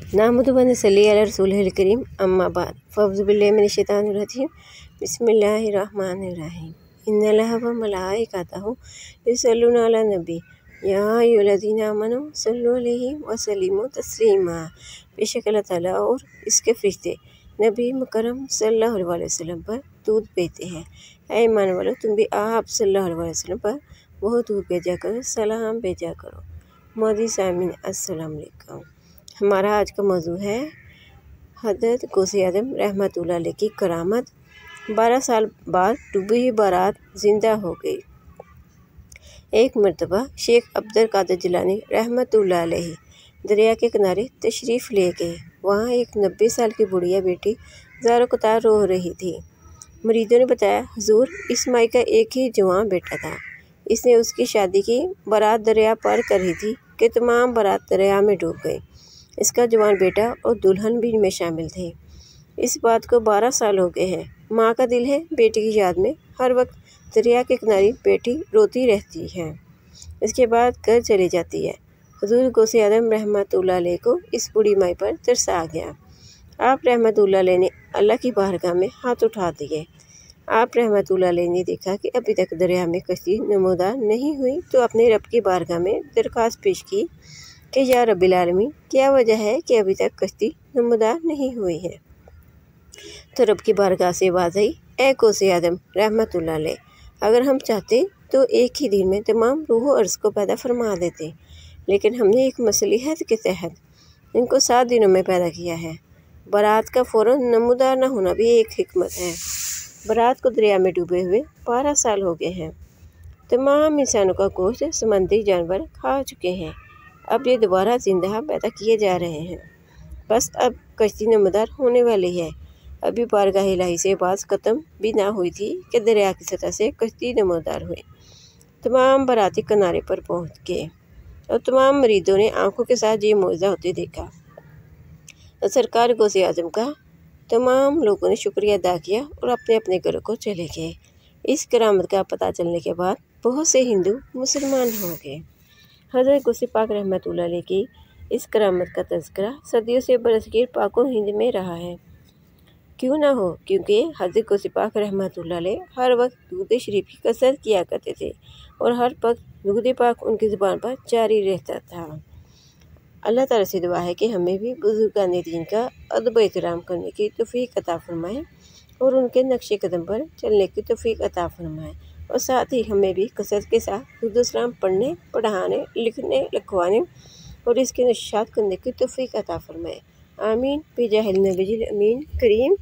नहमदुहु व नसल्ली अला रसूलिहिल करीम अम्मा बाद फ़अऊज़ु बिल्लाहि मिनश शैतानिर रजीम बिस्मिल्लाहिर रहमानिर रहीम इन्नल्लाहा व मलाइकतहु युसल्लूना अला नबी या अय्युहल्लज़ीना आमनू सल्लु अलैहि व सल्लिमू तस्लीमा। बेशक अल्लाह ताला और इसके फरिश्ते नबी मुकर्रम सल्लल्लाहु अलैहि वसल्लम पर दूध भेजते हैं। ऐ ईमान वालों, तुम भी आप सल्लल्लाहु अलैहि वसल्लम पर बहुत दूध भेजा करो, सलाम भेजा करो। मोदी सामीन अस्सलाम वालेकुम। हमारा आज का मौजू है हज़रत गौसे आज़म रहमतुल्लाह अलैह की करामत। 12 साल बाद डूबी हुई बारात जिंदा हो गई। एक मरतबा शेख अब्दुल कादिर जिलानी रहमतुल्लाह अलैह दरिया के किनारे तशरीफ़ ले गए। वहाँ एक 90 साल की बुढ़िया बेटी ज़ारो कतार रो रही थी। मरीजों ने बताया, हुजूर, इस माई का एक ही जवान बेटा था। इसने उसकी शादी की। बारात दरिया पार कर रही थी कि तमाम बारात दरिया में डूब गई। इसका जवान बेटा और दुल्हन भी इनमें शामिल थे। इस बात को 12 साल हो गए हैं। माँ का दिल है बेटी की याद में हर वक्त दरिया के किनारे बेटी रोती रहती है। इसके बाद घर चली जाती है। हुजूर गौसे आज़म रहमतुल्लाह अलैह को इस बूढ़ी माई पर तरस आ गया। आप रहमतुल्लाह अलैह ने अल्लाह की बारगाह में हाथ उठा दिए। आप रहमतुल्लाह अलैह ने देखा कि अभी तक दरिया में कश्ती नमूदार नहीं हुई, तो अपने रब की बारगाह में दरख्वास्त पेश की कि या रब्बिल आलमीन, क्या वजह है कि अभी तक कश्ती नमूदार नहीं हुई है। तो रब की बारगाह से आवाज़ आई, ए गौसे आज़म रहमतुल्लाह अलैह, अगर हम चाहते तो एक ही दिन में तमाम रूह अर्ज़ को पैदा फरमा देते, लेकिन हमने एक मसलहत के तहत इनको 7 दिनों में पैदा किया है। बारात का फ़ौरन नमूदार न होना भी एक हिकमत है। बारात को दरिया में डूबे हुए 12 साल हो गए हैं। तमाम इंसानों का गोश्त समंदरी जानवर खा चुके हैं। अब ये दोबारा जिंदा पैदा किए जा रहे हैं। बस अब कश्ती नमूदार होने वाली है। अभी बारगाह इलाही से बात ख़त्म भी ना हुई थी कि दरिया की सतह से कश्ती नमूदार हुई। तमाम बाराती किनारे पर पहुंच गए और तमाम मरीजों ने आंखों के साथ ये मौजज़ा होते देखा। तो सरकार गौसे आज़म का तमाम लोगों ने शुक्रिया अदा किया और अपने अपने घरों को चले गए। इस करामत का पता चलने के बाद बहुत से हिंदू मुसलमान हो गए। हज़रत गौसे पाक रहमतुल्लाह अलैह की इस करामत का तज़किरा सदियों से बरसगीर पाको हिंद में रहा है। क्यों ना हो, क्योंकि हज़रत गौसे पाक रहमतुल्लाह अलैह हर वक्त दुरूद शरीफ की कसरत किया करते थे और हर वक्त दुरूद पाक उनकी ज़ुबान पर जारी रहता था। अल्लाह ताला से दुआ है कि हमें भी बुज़ुर्गान दीन का अदब एहतराम करने की तौफ़ीक अता फरमाए और उनके नक्शे कदम पर चलने की तौफ़ीक अता फरमाए, और साथ ही हमें भी कसरत के साथ दुरूद सलाम पढ़ने, पढ़ाने, लिखने, लिखवाने और इसके नशात करने की तौफ़ीक अता फरमाए। आमीन बिजाहिल नबील अमीन करीम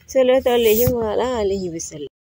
सल्लल्लाहु अलैहि वसल्लम।